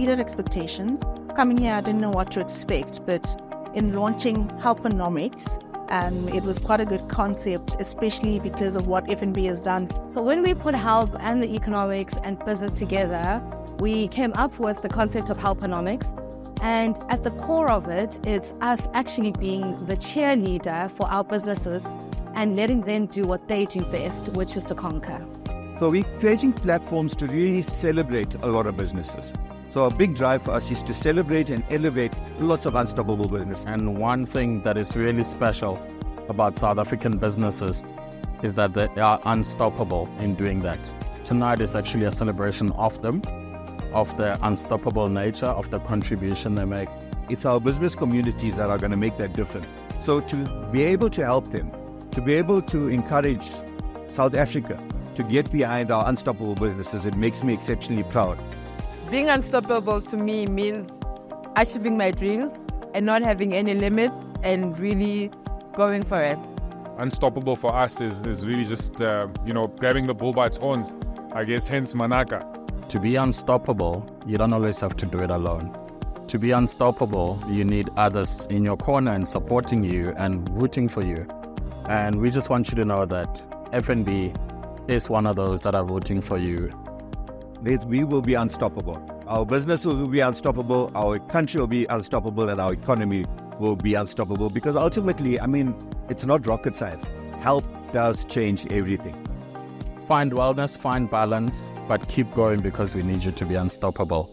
exceeded expectations. Coming here, I didn't know what to expect, but in launching Helponomics, it was quite a good concept, especially because of what FNB has done. So when we put help and the economics and business together, we came up with the concept of Helponomics. And at the core of it, it's us actually being the cheerleader for our businesses and letting them do what they do best, which is to conquer. So we're creating platforms to really celebrate a lot of businesses. So a big drive for us is to celebrate and elevate lots of unstoppable business. And one thing that is really special about South African businesses is that they are unstoppable in doing that. Tonight is actually a celebration of them, of their unstoppable nature, of the contribution they make. It's our business communities that are going to make that difference. So to be able to help them, to be able to encourage South Africa to get behind our unstoppable businesses, it makes me exceptionally proud. Being unstoppable to me means achieving my dreams and not having any limits and really going for it. Unstoppable for us is really just, grabbing the bull by its horns, I guess, hence Manaka. To be unstoppable, you don't always have to do it alone. To be unstoppable, you need others in your corner and supporting you and rooting for you. And we just want you to know that FNB is one of those that are rooting for you. We will be unstoppable. Our businesses will be unstoppable, our country will be unstoppable, and our economy will be unstoppable. Because ultimately, it's not rocket science. Help does change everything. Find wellness, find balance, but keep going because we need you to be unstoppable.